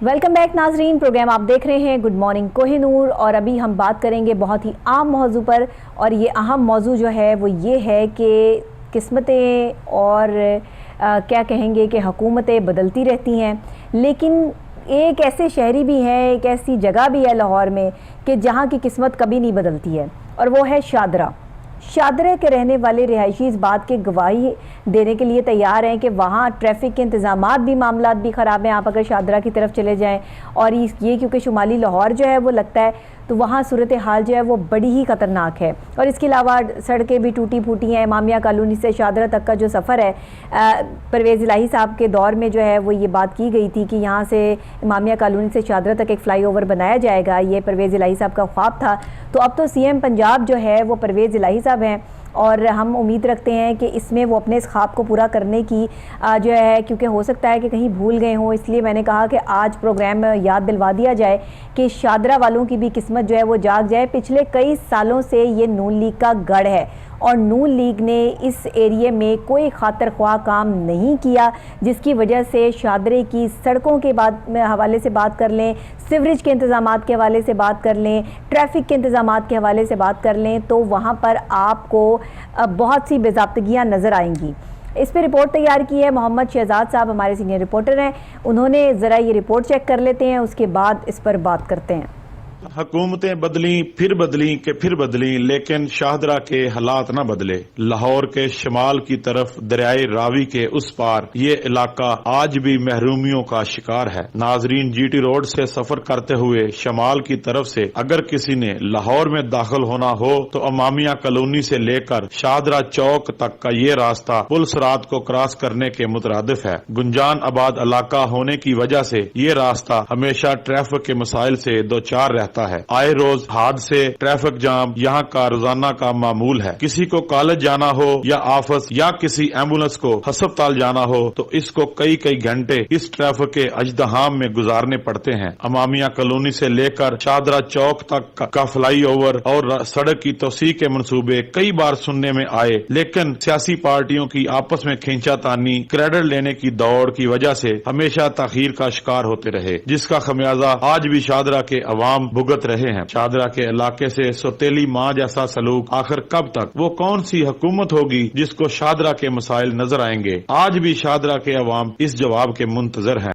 Welcome back नाजरीन, programme आप देख रहे हैं गुड मॉर्निंग कोहिनूर। और अभी हम बात करेंगे बहुत ही आम मौजू पर, और ये अहम मौजू जो है वो ये है कि किस्मतें और क्या कहेंगे कि हुकूमतें बदलती रहती हैं, लेकिन एक ऐसे शहरी भी हैं, एक ऐसी जगह भी है लाहौर में कि जहाँ की किस्मत कभी नहीं बदलती है, और वो है शादरा। शादरा के रहने वाले रिहायशी इस बात की गवाही देने के लिए तैयार हैं कि वहाँ ट्रैफिक के इंतज़ामात भी, मामलात भी ख़राब हैं। आप अगर शादरा की तरफ चले जाएं, और ये क्योंकि शुमाली लाहौर जो है वो लगता है, तो वहाँ सूरत हाल जो है वो बड़ी ही ख़तरनाक है। और इसके अलावा सड़कें भी टूटी फूटी हैं। इमामिया कॉलोनी से शादरा तक का जो सफ़र है, परवेज़ इलाही साहब के दौर में जो है वो ये बात की गई थी कि यहाँ से इमामिया कॉलोनी से शादरा तक एक फ़्लाईओवर बनाया जाएगा। ये परवेज़ इलाही साहब का ख्वाब था। तो अब तो सीएम पंजाब जो है वो परवेज़ इलाही साहब हैं, और हम उम्मीद रखते हैं कि इसमें वो अपने इस ख्वाब को पूरा करने की जो है, क्योंकि हो सकता है कि कहीं भूल गए हों, इसलिए मैंने कहा कि आज प्रोग्राम में याद दिलवा दिया जाए कि शादरा वालों की भी किस्मत जो है वो जाग जाए। पिछले कई सालों से ये नून लीग का गढ़ है, और नून लीग ने इस एरिए में कोई खातिर ख्वाह काम नहीं किया, जिसकी वजह से शादरे की सड़कों के हवाले से बात कर लें, सीवरेज के इंतज़ामात के हवाले से बात कर लें, ट्रैफिक के इंतज़ामात के हवाले से बात कर लें, तो वहाँ पर आपको बहुत सी बेज़ाब्तगियाँ नज़र आएंगी। इस पर रिपोर्ट तैयार की है मोहम्मद शहजाद साहब, हमारे सीनियर रिपोर्टर हैं। उन्होंने ज़रा ये रिपोर्ट चेक कर लेते हैं, उसके बाद इस पर बात करते हैं। हुकूमतें बदली फिर बदली, लेकिन शाहदरा के हालात न बदले। लाहौर के शमाल की तरफ दरियाए रावी के उस पार ये इलाका आज भी महरूमियों का शिकार है। नाजरीन, जीटी रोड से सफर करते हुए शमाल की तरफ से अगर किसी ने लाहौर में दाखिल होना हो तो अमामिया कॉलोनी से लेकर शाहदरा चौक तक का ये रास्ता पुलिस रात को क्रॉस करने के मुतरादिफ है। गुंजान आबाद इलाका होने की वजह से ये रास्ता हमेशा ट्रैफिक के मसाइल से दो चार रहता है। आए रोज हादसे, ट्रैफिक जाम यहाँ का रोजाना का मामूल है। किसी को कॉलेज जाना हो या ऑफिस या किसी एम्बुलेंस को अस्पताल जाना हो तो इसको कई घंटे इस ट्रैफिक के अजदहाम में गुजारने पड़ते हैं। अमामिया कॉलोनी से लेकर शादरा चौक तक का फ्लाईओवर और सड़क की तोसी के मंसूबे कई बार सुनने में आए, लेकिन सियासी पार्टियों की आपस में खींचातानी, क्रेडिट लेने की दौड़ की वजह से हमेशा ताखीर का शिकार होते रहे, जिसका खमियाजा आज भी शादरा के अवाम भुगत रहे हैं। शादरा के इलाके से सौतेली माँ जैसा सलूक आखिर कब तक? वो कौन सी हुकूमत होगी जिसको शादरा के मसाइल नजर आएंगे? आज भी शादरा के अवाम इस जवाब के मुंतजर हैं।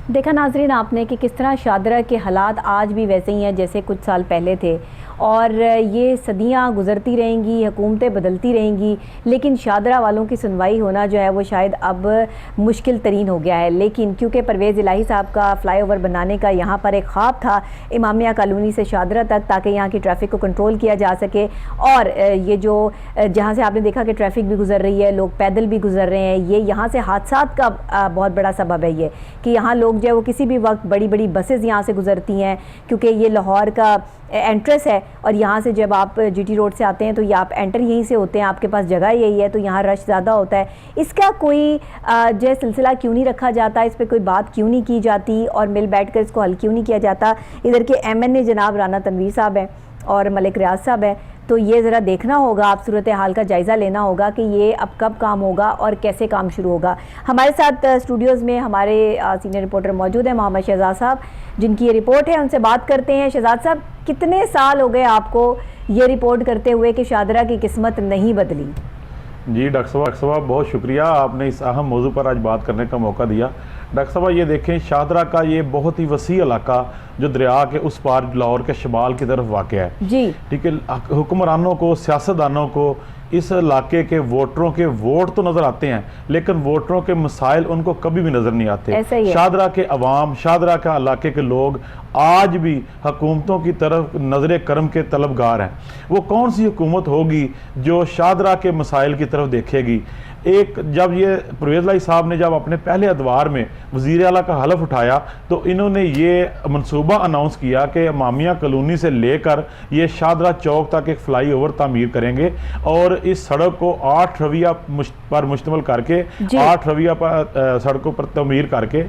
देखा नाजरीन आपने कि किस तरह शादरा के हालात आज भी वैसे ही हैं जैसे कुछ साल पहले थे, और ये सदियां गुजरती रहेंगी, हुकूमतें बदलती रहेंगी, लेकिन शादरा वालों की सुनवाई होना जो है वो शायद अब मुश्किल तरीन हो गया है। लेकिन क्योंकि परवेज़ इलाही साहब का फ़्लाईओवर बनाने का यहाँ पर एक ख्वाब था इमामिया कॉलोनी से शादरा तक, ताकि यहाँ की ट्रैफिक को कंट्रोल किया जा सके। और ये जो जहाँ से आपने देखा कि ट्रैफिक भी गुजर रही है, लोग पैदल भी गुजर रहे हैं, ये यहाँ से हादसात का बहुत बड़ा सबब है ये कि यहाँ लोग जो है वो किसी भी वक्त बड़ी बड़ी बसेज़ यहाँ से गुजरती हैं, क्योंकि ये लाहौर का एंट्रेंस है, और यहाँ से जब आप जीटी रोड से आते हैं तो ये आप एंटर यहीं से होते हैं, आपके पास जगह यही है, तो यहाँ रश ज़्यादा होता है। इसका कोई जो है सिलसिला क्यों नहीं रखा जाता, इस पर कोई बात क्यों नहीं की जाती, और मिल बैठ कर इसको हल क्यों नहीं किया जाता? इधर के MNA जनाब राना तनवीर साहब हैं और मलिक रियाज साहब हैं, तो ये ज़रा देखना होगा, आप सूरत हाल का जायज़ा लेना होगा कि ये अब कब काम होगा और कैसे काम शुरू होगा। हमारे साथ स्टूडियोज़ में हमारे सीनियर रिपोर्टर मौजूद हैं मोहम्मद शहजाद साहब, जिनकी ये रिपोर्ट है, उनसे बात करते हैं। शहजाद साहब, कितने साल हो गए आपको ये रिपोर्ट करते हुए कि शादरा की किस्मत नहीं बदली? जी डॉक्टर साहब, बहुत शुक्रिया, आपने इस अहम मौजू पर आज बात करने का मौका दिया। डॉक्टर साहब, ये देखें, शादरा का ये बहुत ही वसी इलाका जो दरिया के उस पार लाहौर के शमाल की तरफ वाक़ है जी, ठीक है। हुक्मरानों को, सियासतदानों को इस इलाके के वोटरों के वोट तो नज़र आते हैं, लेकिन वोटरों के मसाइल उनको कभी भी नज़र नहीं आते। शादरा के अवाम, शादरा का इलाके के लोग आज भी हुकूमतों की तरफ नजर करम के तलबगार हैं। वो कौन सी हुकूमत होगी जो शादरा के मसाइल की तरफ देखेगी? एक जब ये परवेज़ इलाही साहब ने जब अपने पहले अदवार में वज़ीर आला का हलफ उठाया तो इन्होंने ये मनसूबा अनाउंस किया कि इमामिया कॉलोनी से लेकर ये शादरा चौक तक एक फ्लाईओवर तामीर करेंगे, और इस सड़क को 8 रविया पर मुश्तमिल करके 8 रविया पर सड़कों पर तामीर करके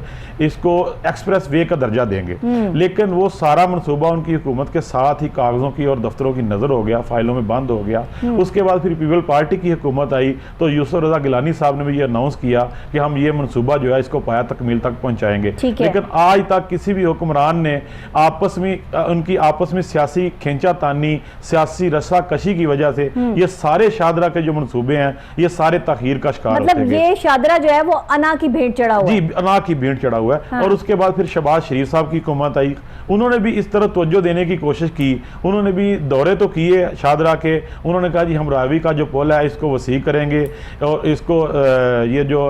इसको एक्सप्रेस वे का दर्जा देंगे। लेकिन वो सारा मनसूबा उनकी हुकूमत के साथ ही कागजों की और दफ्तरों की नज़र हो गया, फाइलों में बंद हो गया। उसके बाद फिर पीपल पार्टी की हुकूमत आई तो यूसुफ रजा गिलानी साहब ने भी ये अनाउंस किया कि हम ये मनसूबा जो है इसको पाया तकमील तक पहुंचाएंगे, लेकिन आज तक किसी भी हुक्मरान ने उनकी आपस में सियासी खींचातानी, सियासी रस्साकशी की वजह से ये सारे शाहदरा के जो मनसूबे हैं ये सारे तखीर का शिकार होते हैं। ये शाहदरा जो है वो अना की भेंट चढ़ा हुआ है। जी, अना की भेंट चढ़ा हुआ है। हाँ। और उसके बाद फिर शहबाज शरीफ साहब की हुकूमत आई, उन्होंने भी इस तरह तवज्जो देने की कोशिश की, उन्होंने भी दौरे तो किए शाहदरा के, उन्होंने कहा जी हम रावी का जो पुल है इसको वसी करेंगे और इसको ये जो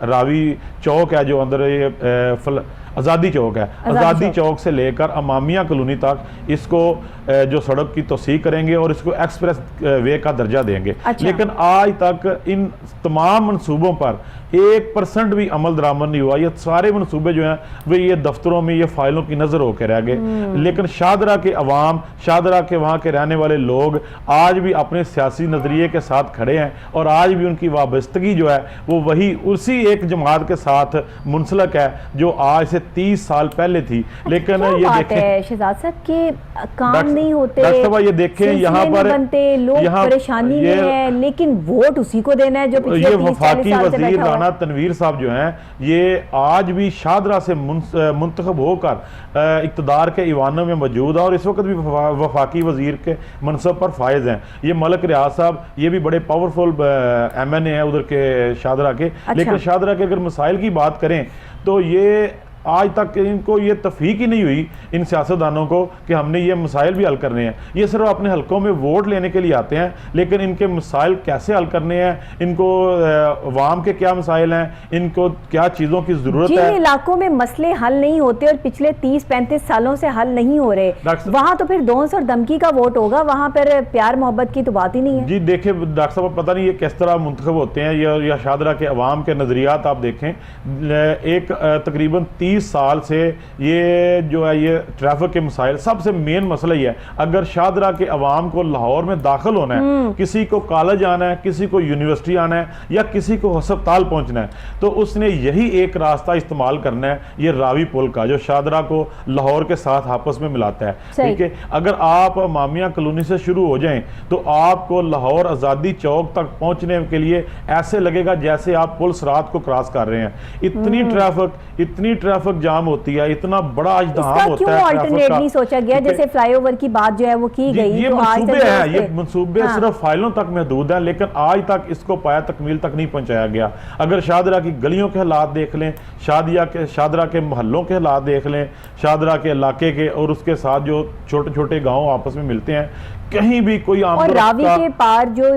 रावी चौक है जो अंदर ये आज़ादी चौक है, आज़ादी चौक से लेकर अमामिया कॉलोनी तक इसको जो सड़क की तोसी करेंगे और इसको एक्सप्रेस वे का दर्जा देंगे। अच्छा। लेकिन आज तक इन तमाम मनसूबों पर 1% भी अमल दरामद नहीं हुआ। ये सारे मनसूबे जो हैं वे ये दफ्तरों में ये फाइलों की नजर होकर रह गए। लेकिन शाहदरा के अवाम, शाहदरा के वहाँ के रहने वाले लोग आज भी अपने सियासी नजरिए के साथ खड़े हैं और आज भी उनकी वाबस्तगी जो है वो वही उसी एक जमात के साथ मुंसलक है जो आज से 30 साल पहले थी। लेकिन ये देखें शहजाद साहब के काम नहीं होते, ये देखें यहाँ पर लोग परेशानी में है, लेकिन वोट उसी को देना है जो पिछले 30-40 साल से बैठा हुआ है। तनवीर साहब जो हैं ये आज भी शाहदरा से मुंतखब होकर इक़्तिदार के ईवानों में मौजूद है और इस वक्त भी वफाकी वजीर के मनसब पर फायज हैं। ये मलक रियाज साहब ये भी बड़े पावरफुल MNA हैं उधर के शाहदरा के। अच्छा। लेकिन शाहदरा के अगर मसाइल की बात करें तो ये आज तक इनको ये तफहीक ही नहीं हुई इन सियासतदानों को कि हमने ये मसाइल भी हल करने हैं। ये सिर्फ अपने हलकों में वोट लेने के लिए आते हैं, लेकिन इनके मसाइल कैसे हल करने हैं, इनको अवाम के क्या मसाइल हैं, इनको क्या चीज़ों की ज़रूरत है। जिन इलाकों में मसले हल नहीं होते और पिछले 30-35 सालों से हल नहीं हो रहे, वहाँ तो फिर दोस्त और धमकी का वोट होगा, वहाँ पर प्यार मोहब्बत की तो बात ही नहीं है। जी देखिए डॉक्टर साहब, पता नहीं ये किस तरह मुंतखब होते हैं या शाहदरा के अवाम के नज़रियात आप देखें। एक तकरीबन 30 साल से ये जो है ये ट्रैफिक के मसाइल सबसे मेन मसला ही है। अगर शाहदरा के अवाम को लाहौर में दाखिल होना है, किसी को कॉलेज आना है, किसी को यूनिवर्सिटी आना है या किसी को अस्पताल पहुंचना है, तो उसने यही एक रास्ता इस्तेमाल करना है, ये रावी पुल का जो शाहदरा को लाहौर के साथ आपस में मिलाता है। ठीक है, अगर आप मामिया कॉलोनी से शुरू हो जाएं तो आपको लाहौर आज़ादी चौक तक पहुंचने के लिए ऐसे लगेगा जैसे आप पुल सिरात को क्रॉस कर रहे हैं। इतनी ट्रैफिक जाम होती है, इतना बड़ा इज्तिहाम होता है। अल्टरनेट नहीं सोचा गया, जैसे फ्लाईओवर की बात जो है वो की गई। ये मंसूबे हैं, ये मंसूबे सिर्फ फाइलों तक महदूद हैं, लेकिन आज तक इसको पाया तकमील तक नहीं पहुंचाया गया। अगर शाहदरा की गलियों के हालात देख लें, शाहदरा के मोहल्लों के हालात देख लें, शाहदरा के इलाके के और उसके साथ जो छोटे छोटे गाँव आपस में मिलते हैं, कहीं भी कोई और रावी के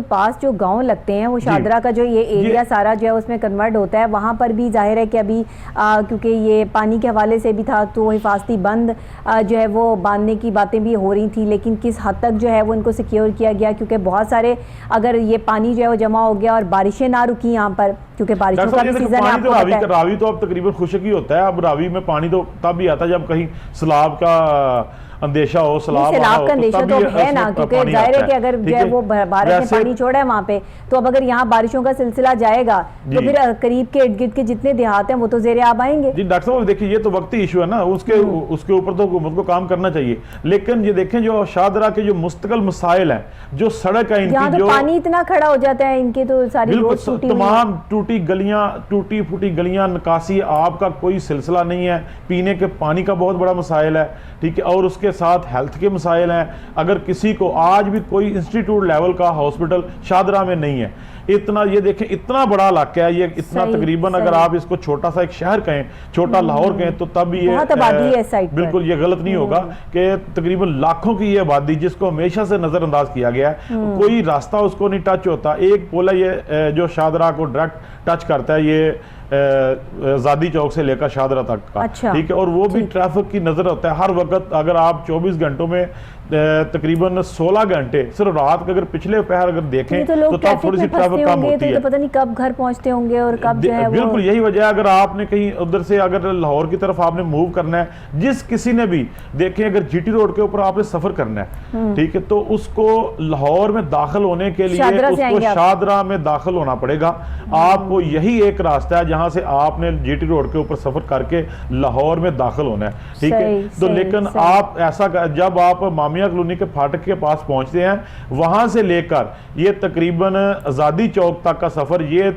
पास जो गांव लगते हैं वो शाहदरा का जो ये एरिया सारा जो है उसमें कन्वर्ट होता है। वहां पर भी जाहिर है कि अभी क्योंकि ये पानी के हवाले से भी था तो हिफाजती बंद जो है वो बांधने की बातें भी हो रही थी, लेकिन किस हद तक जो है वो इनको सिक्योर किया गया, क्योंकि बहुत सारे अगर ये पानी जो है वो जमा हो गया और बारिशें ना रुकी यहाँ पर, क्योंकि बारिशों का भी सीजन है आपको पता है। रावी तो अब तकरीबन खुशक ही होता है। अब रावी में पानी तो तब भी आता है जब कहीं सैलाब का अंदेशा हो, सैलाब का अंदेशा तो है ना, क्योंकि जाहिर है कि अगर जो है वो भारत ने पानी छोड़ा है वहाँ पे, तो अब अगर यहाँ बारिशों का सिलसिला जाएगा तो फिर करीब के इर्द गिर्द के जितने देहात हैं वो तो ज़ेरे आब आएंगे। जी डॉक्टर साहब देखिए ये तो वक्ती इशू है ना, उसके ऊपर तो हुकूमत को काम करना चाहिए। लेकिन ये देखें जो शाहदरा के जो मुस्तकिल मसाइल हैं, जो सड़क है इनकी, जो पानी इतना खड़ा हो जाता है, इनके तो सारी तमाम टूटी गलियां, टूटी फूटी गलियां, निकासी आब का कोई सिलसिला नहीं है, पीने के पानी का बहुत बड़ा मसाइल है। ठीक है, और उसके साथ हेल्थ के मसाइल हैं। अगर किसी को आज भी कोई इंस्टीट्यूट लेवल का हॉस्पिटल शाहदरा में नहीं है, इतना ये देखें इतना बड़ा इलाका है ये, इतना तकरीबन अगर आप इसको छोटा सा एक शहर कहें, छोटा लाहौर कहें, तो तब ये बिल्कुल ये गलत नहीं होगा कि तकरीबन लाखों की ये आबादी जिसको हमेशा से नजरअंदाज किया गया है, कोई रास्ता उसको नहीं टच होता। एक पुल है ये जो शाहदरा को डायरेक्ट टच करता है, ये आज़ादी चौक से लेकर शाहदरा तक का। अच्छा, ठीक है, और वो भी ट्रैफिक की नजर होता है हर वक्त। अगर आप 24 घंटों में तकरीबन 16 घंटे सिर्फ रात के अगर पिछले पहर अगर देखें तो तब थोड़ी सी ट्रैफिक कम होती है, तो पता नहीं कब घर पहुंचते होंगे और कब जो है बिल्कुल यही वजह है। अगर आपने कहीं उधर से अगर लाहौर की तरफ आपने मूव करना है, जिस किसी ने भी देखें अगर GT रोड के ऊपर आपने सफर करना है, ठीक है, तो उसको लाहौर में दाखिल होने के लिए उसको शाहदरा में दाखिल होना पड़ेगा। आपको यही एक रास्ता है जहां से आपने GT रोड के ऊपर सफर करके लाहौर में दाखिल होना है। ठीक है, तो लेकिन आप ऐसा जब आप जामिया कॉलोनी के फाटक के पास पहुंचते हैं, वहां से लेकर ये तकरीबन आज़ादी चौक तक का सफर ये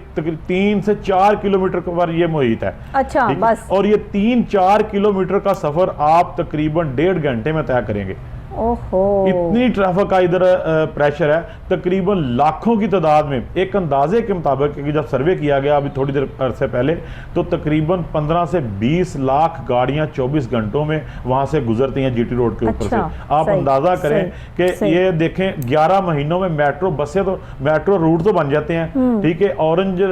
3 से 4 किलोमीटर पर ये मुहित है। अच्छा, बस। और ये 3-4 किलोमीटर का सफर आप तकरीबन 1.5 घंटे में तय करेंगे। ओहो, इतनी ट्रैफिक का इधर प्रेशर है, तकरीबन लाखों की तादाद में। एक अंदाजे के मुताबिक कि जब सर्वे किया गया अभी थोड़ी देर अरसे पहले, तो तकरीबन 15 से 20 लाख गाड़ियां 24 घंटों में वहां से गुजरती हैं जीटी रोड के ऊपर से। आप अंदाजा करें कि ये देखें 11 महीनों में मेट्रो बसें तो मेट्रो रूट तो बन जाते हैं, ठीक है, ऑरेंज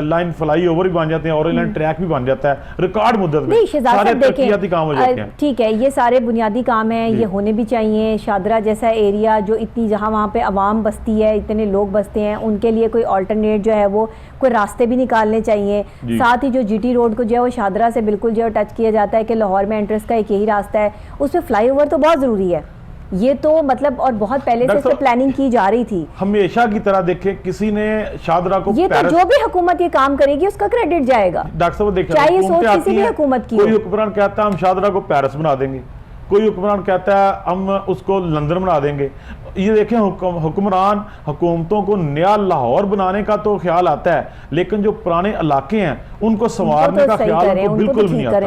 लाइन फ्लाई ओवर भी बन जाते हैं, ऑरेंज लाइन ट्रैक भी बन जाता है रिकॉर्ड मुद्दत में। सारे तरक्याती काम हो जाते हैं। ठीक है, ये सारे बुनियादी काम है, ये होने भी चाहिए। शादरा जैसा एरिया जो इतनी, जहां वहां पे आवाम बसती है, इतने लोग बसते हैं, उनके लिए कोई अल्टरनेट जो है वो कोई रास्ते भी निकालने चाहिए। साथ ही जो जीटी रोड को जो है वो शादरा से बिल्कुल जो है टच किया जाता है कि लाहौर में एंट्रेंस का एक यही रास्ता है, उसमें फ्लाईओवर तो बहुत जरूरी है। ये तो मतलब और बहुत पहले से इसकी प्लानिंग की जा रही थी। हमेशा की तरह देखें, किसी ने शादरा को, ये तो जो भी हुकूमत ये काम करेगी उसका क्रेडिट जाएगा। डॉक्टर साहब देखिए, चाहे सोच किसी भी हुकूमत की। कोई हुक्मरान कहता है हम शादरा को पेरिस बना देंगे, कोई हुक्मरान कहता है हम उसको लंदन बना देंगे। ये देखें, हुक्मरान हुकूमतों को नया लाहौर बनाने का तो ख्याल आता है, लेकिन जो पुराने इलाके हैं उनको संवारने का ख्याल उनको बिल्कुल भी नहीं आता।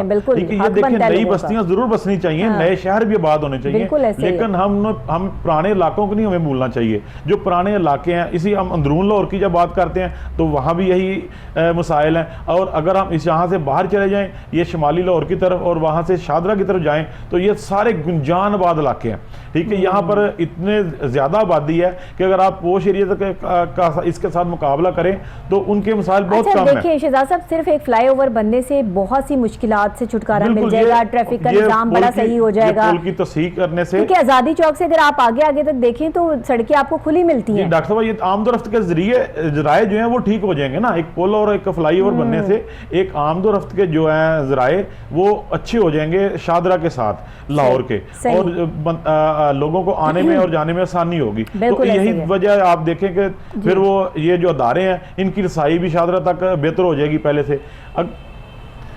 ये देखें, नई बस्तियां जरूर बसनी चाहिए, नए शहर भी आबाद होने चाहिए, लेकिन हम पुराने इलाकों को नहीं हमें भूलना चाहिए। जो पुराने इलाके हैं, इसी हम अंदरून लाहौर की जब बात करते हैं तो वहाँ भी यही मसाइल हैं। और अगर हम इस यहाँ से बाहर चले जाएं, ये शुमाली लाहौर की तरफ और वहाँ से शादरा की तरफ जाएं, तो ये सारे गुंजान आबाद इलाके हैं, ठीक है। यहाँ पर इतने ज्यादा आबादी है कि अगर आप पोश एरिया का इसके साथ मुकाबला करें तो उनके मसाइल बहुत कम है। देखिए शहजाद साहब, सिर्फ एक फ्लाईओवर बनने से बहुत सी मुश्किलात से छुटकारा मिल जाएगा, ट्रैफिक का निजाम बड़ा सही हो जाएगा। पुल की तस्हीह करने से, क्योंकि आजादी चौक से अगर आप आगे आगे तक देखें तो सड़कें आपको खुली मिलती हैं। डॉक्टर साहब, ये आमदोरफ्त के जराए जो हैं वो ठीक हो जाएंगे ना, एक पुल और एक फ्लाईओवर बनने से एक आमदोरफ्त के जो है जराए वो अच्छे हो जाएंगे शादरा के साथ लाहौर के, और लोगों को आने में और जाने में आसानी होगी। तो यही वजह आप देखें कि फिर वो ये जो अदारे हैं इनकी रसाई भी शादरा तक बेहतर हो जाएगी पहले से।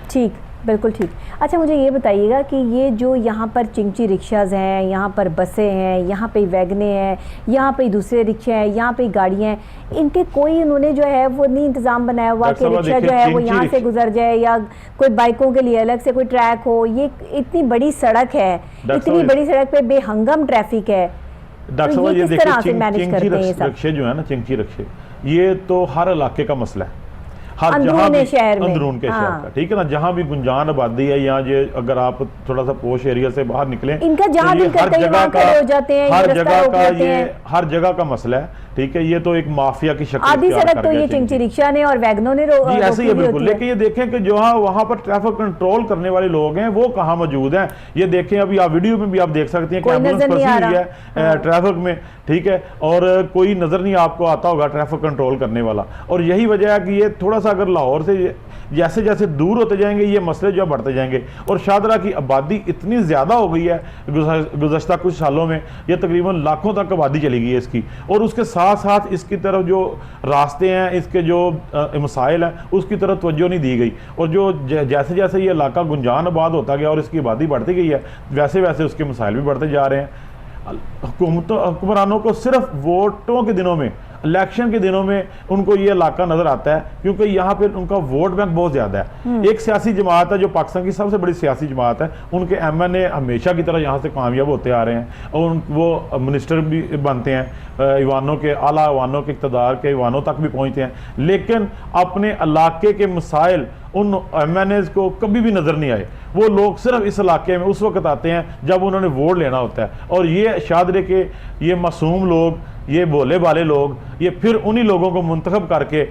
ठीक, बिल्कुल ठीक। अच्छा, मुझे ये बताइएगा कि ये जो यहाँ पर चिंची रिक्शाज़ हैं, यहाँ पर बसें हैं, यहाँ पे वैगने हैं, यहाँ पे दूसरे रिक्शे हैं, यहाँ पे गाड़ियाँ हैं, इनके कोई उन्होंने जो है वो नहीं इंतज़ाम बनाया हुआ कि रिक्शा जो है वो यहाँ से गुजर जाए या कोई बाइकों के लिए अलग से कोई ट्रैक हो। ये इतनी बड़ी सड़क है, इतनी बड़ी सड़क पे बेहंगम ट्रैफिक है, डॉक्टर साहब ये देखिए, चिंची रिक्शे जो है ना, चिंची रिक्शे, ये तो हर इलाके का मसला है, हर जहाँ भी अंदरून के शहर का, ठीक है ना, जहाँ भी गुंजान आबादी है, यहाँ ये अगर आप थोड़ा सा पोश एरिया से बाहर निकले, इनका जहाँ दिल करता है वहाँ खड़े हो जाते हैं, हर जगह का मसला है, ठीक है। ये तो एक माफिया की शक्ल, आधी सड़क तो ये चिंची रिक्शा ने और वैगनों ने ऐसे ही है बिल्कुल। लेकिन ये देखें कि जो वहाँ पर ट्रैफिक कंट्रोल करने वाले लोग हैं वो कहाँ मौजूद हैं। ये देखें, अभी आप वीडियो में भी आप देख सकते हैं कि एम्बुलेंस फंसी हुई है ट्रैफिक में, ठीक है, और कोई नजर नहीं आपको आता होगा ट्रैफिक कंट्रोल करने वाला। और यही वजह है कि ये थोड़ा सा अगर लाहौर से जैसे जैसे दूर होते जाएंगे ये मसले जो बढ़ते जाएंगे। और शादरा की आबादी इतनी ज़्यादा हो गई है गुज़श्ता कुछ सालों में, ये तकरीबन लाखों तक आबादी चली गई है इसकी, और उसके साथ साथ इसकी तरफ जो रास्ते हैं, इसके जो मसाइल हैं, उसकी तरफ तवज्जो नहीं दी गई। और जो जैसे जैसे ये इलाका गुंजान आबाद होता गया और इसकी आबादी बढ़ती गई है, वैसे वैसे उसके मसाइल भी बढ़ते जा रहे हैं। हुक्मरानों को सिर्फ वोटों के दिनों में, इलेक्शन के दिनों में उनको ये इलाका नजर आता है, क्योंकि यहाँ पे उनका वोट बैंक बहुत ज्यादा है। एक सियासी जमात है जो पाकिस्तान की सबसे बड़ी सियासी जमात है, उनके MNA हमेशा की तरह यहाँ से कामयाब होते आ रहे हैं और वो मिनिस्टर भी बनते हैं, ईवानों के, आला ईवानों के इक़्तिदार के ईवानों तक भी पहुँचते हैं, लेकिन अपने इलाके के मसाइल उन MNAs को कभी भी नजर नहीं आए। वो लोग सिर्फ इस इलाके में उस वक्त आते हैं जब उन्होंने वोट लेना होता है, और ये शादरे के ये मासूम लोग, ये भोले भाले लोग, ये फिर उन्हीं लोगों को मुंतखब करके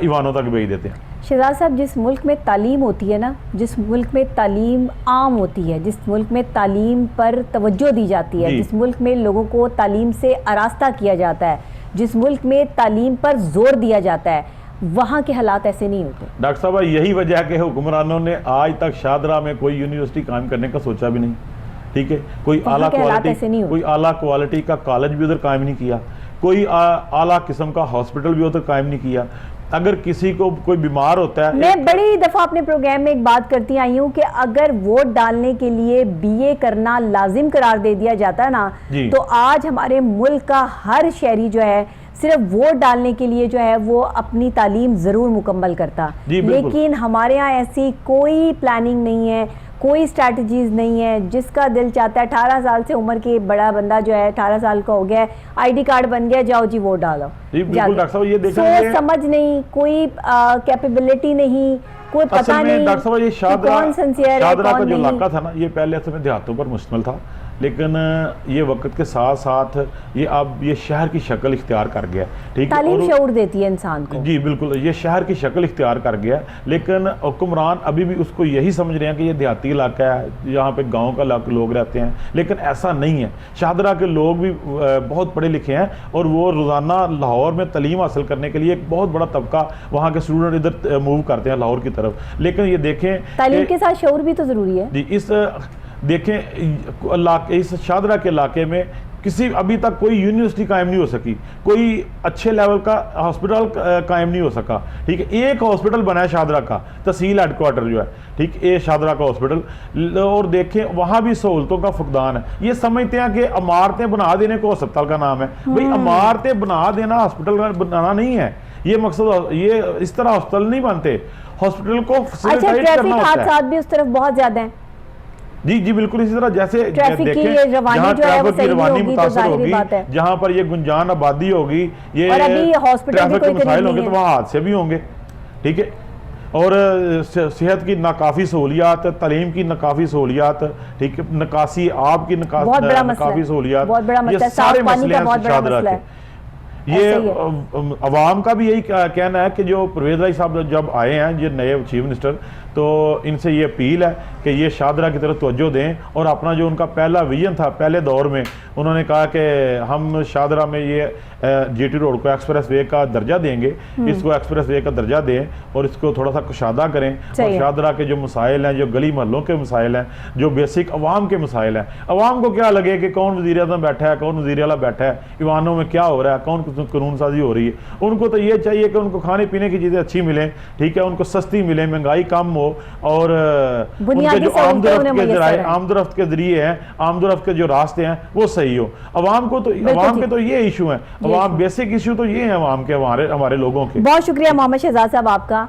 ईवानों तक भेज देते हैं। शहजाद साहब, जिस मुल्क में तालीम होती है ना, जिस मुल्क में तालीम आम होती है, जिस मुल्क में तालीम पर तवज्जो दी जाती है, जिस मुल्क में लोगों को तालीम से आरास्ता किया जाता है, जिस मुल्क में तालीम पर जोर दिया जाता है, वहाँ के हालात ऐसे नहीं होते। डॉक्टर साहब, यही वजह है कि हुक्मरानों ने आज तक शादरा में कोई यूनिवर्सिटी कायम करने का सोचा भी नहीं, ठीक है, कोई आला क्वालिटी का कॉलेज भी उधर कायम नहीं किया, कोई आला किस्म का हॉस्पिटल भी उधर कायम नहीं किया, अगर किसी को कोई बीमार होता है, मैं बड़ी दफा अपने प्रोग्राम में एक बात करती आई हूँ कि अगर वोट डालने के लिए बीए करना लाजिम करार दे दिया जाता ना, तो आज हमारे मुल्क का हर शहरी जो है सिर्फ वोट डालने के लिए जो है वो अपनी तालीम जरूर मुकम्मल करता। लेकिन हमारे यहाँ ऐसी कोई प्लानिंग नहीं है, कोई स्ट्रैटेजीज नहीं है। जिसका दिल चाहता है 18 साल से उम्र के बड़ा बंदा जो है 18 साल का हो गया है, आईडी कार्ड बन गया, जाओ जी वोट डालो। सोच समझ नहीं, कोई कैपेबिलिटी नहीं, कोई पता नहीं डॉक्टर साहब ये कौन सिंसियर है शाहदरा का जो इलाका था ना, ये पहले समय देहातों पर मुश्तमिल था, लेकिन ये वक्त के साथ साथ ये अब ये शहर की शक्ल इख्तियार कर गया। ठीक है, तालीम शऊर देती है इंसान को। जी बिल्कुल, ये शहर की शक्ल इख्तियार कर गया, लेकिन हुक्मरान अभी भी उसको यही समझ रहे हैं कि ये देहाती इलाका है, यहाँ पे गांव का लोग रहते हैं, लेकिन ऐसा नहीं है। शाहदरा के लोग भी बहुत पढ़े लिखे हैं और वो रोज़ाना लाहौर में तालीम हासिल करने के लिए एक बहुत बड़ा तबका वहाँ के स्टूडेंट इधर मूव करते हैं लाहौर की तरफ। लेकिन ये देखें, तालीम के साथ शऊर भी तो ज़रूरी है। जी, इस देखें इस शाहदरा के इलाके में किसी अभी तक कोई यूनिवर्सिटी कायम नहीं हो सकी, कोई अच्छे लेवल का हॉस्पिटल कायम नहीं हो सका। ठीक है, एक हॉस्पिटल बना है शाहदरा का, तहसील हेडक्वार्टर जो है, ठीक, ये शाहदरा का हॉस्पिटल, और देखें वहाँ भी सहूलतों का फुकदान है। ये समझते हैं कि इमारतें बना देने को अस्पताल का नाम है। भाई इमारतें बना देना हॉस्पिटल बनाना नहीं है, ये मकसद, ये इस तरह हॉस्पिटल नहीं बनते, हॉस्पिटल को फैसिलिटेट करना होता है। भी उस तरफ बहुत ज्यादा है। जी जी बिल्कुल, इसी तरह जैसे देखें जहाँ ट्रैफिक की रवानी मुतासर होगी, जहाँ पर ये गुंजान आबादी होगी, ये ट्रैफिक के मसाइल होंगे, तो वहाँ हादसे भी होंगे। ठीक है, और सेहत की नाकाफी सहूलियात, तालीम की नाकाफी सहूलियात, ठीक है, नकासी आब की नाकाफी सहूलियात, ये सारे मसले हैं शाहदरा के। ये अवाम का भी यही कहना है कि जो परवेज भाई साहब जब आए हैं ये नए चीफ मिनिस्टर, तो इनसे ये अपील है कि ये शाहदरा की तरफ तवज्जो दें और अपना जो उनका पहला विजन था पहले दौर में, उन्होंने कहा कि हम शाहदरा में ये जीटी रोड को एक्सप्रेस वे का दर्जा देंगे, इसको एक्सप्रेस वे का दर्जा दें और इसको थोड़ा सा कुशादा करें। और शाहदरा के जो मसाइल हैं, जो गली मोहल्लों के मसाइल हैं, जो बेसिक अवाम के मसाइल हैं, अवाम को क्या लगे कि कौन वज़ीर आज़म बैठा है, कौन वज़ीर आला बैठा है, ईवानों में क्या हो रहा है, कौन कानून साजी हो रही है। उनको तो ये चाहिए कि उनको खाने पीने की चीज़ें अच्छी मिलें, ठीक है, उनको सस्ती मिले, महंगाई कम हो, और उनके जो आमदरफ्त के जरिए हैं, आमदरफ्त के जो रास्ते हैं वो सही हो। अवाम को तो, अवाम के तो ये इशू हैं, अवाम बेसिक इशू तो ये हैं अवाम के, हमारे लोगों के। बहुत शुक्रिया मोहम्मद शहजाद साहब आपका।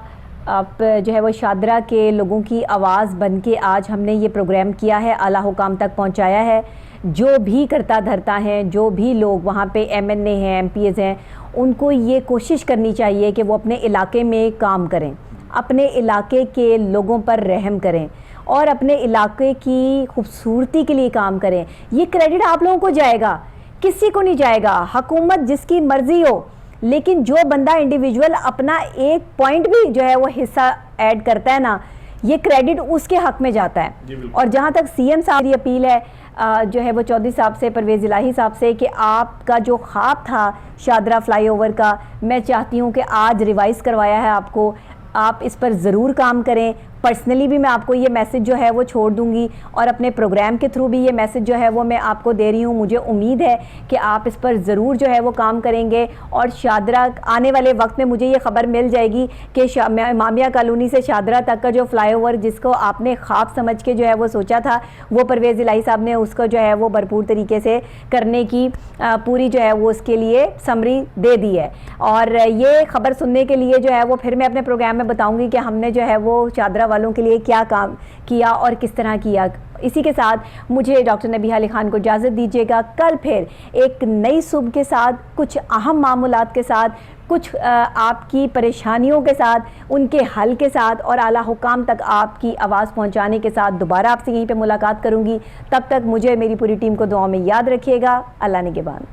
आप जो है वो शाहदरा के लोगों की आवाज़ बन के आज हमने ये प्रोग्राम किया है, आला हुकाम तक पहुँचाया है। जो भी करता धरता है, जो भी लोग वहाँ पे MNA हैं, MPs हैं, उनको ये कोशिश करनी चाहिए कि वो अपने इलाके में काम करें, अपने इलाके के लोगों पर रहम करें और अपने इलाके की खूबसूरती के लिए काम करें। ये क्रेडिट आप लोगों को जाएगा, किसी को नहीं जाएगा। हुकूमत जिसकी मर्जी हो, लेकिन जो बंदा इंडिविजुअल अपना एक पॉइंट भी जो है वो हिस्सा ऐड करता है ना, ये क्रेडिट उसके हक में जाता है। और जहाँ तक CM साहब की अपील है जो है वो चौधरी साहब से, परवेज इलाही साहब से, कि आपका जो ख्वाब था शाहदरा फ्लाईओवर का, मैं चाहती हूँ कि आज रिवाइज़ करवाया है आपको, आप इस पर ज़रूर काम करें। पर्सनली भी मैं आपको ये मैसेज जो है वो छोड़ दूंगी और अपने प्रोग्राम के थ्रू भी ये मैसेज जो है वो मैं आपको दे रही हूँ। मुझे उम्मीद है कि आप इस पर ज़रूर जो है वो काम करेंगे और शाहदरा आने वाले वक्त में मुझे ये खबर मिल जाएगी कि इमामिया कॉलोनी से शाहदरा तक का जो फ्लाईओवर जिसको आपने ख्वाब समझ के जो है वो सोचा था, वो परवेज़ इलाही साहब ने उसको जो है वो भरपूर तरीके से करने की पूरी जो है वो उसके लिए समरी दे दी है। और ये खबर सुनने के लिए जो है वो फिर मैं अपने प्रोग्राम में बताऊँगी कि हमने जो है वो शाहदरा वालों के लिए क्या काम किया और किस तरह किया। इसी के साथ मुझे डॉक्टर नबीहा अली खान को इजाज़त दीजिएगा। कल फिर एक नई सुबह के साथ, कुछ अहम मामूलात के साथ, कुछ आपकी परेशानियों के साथ, उनके हल के साथ और आला हुकाम तक आपकी आवाज़ पहुंचाने के साथ दोबारा आपसे यहीं पे मुलाकात करूंगी। तब तक मुझे, मेरी पूरी टीम को दुआ में याद रखिएगा। अल्लाह निगहबान।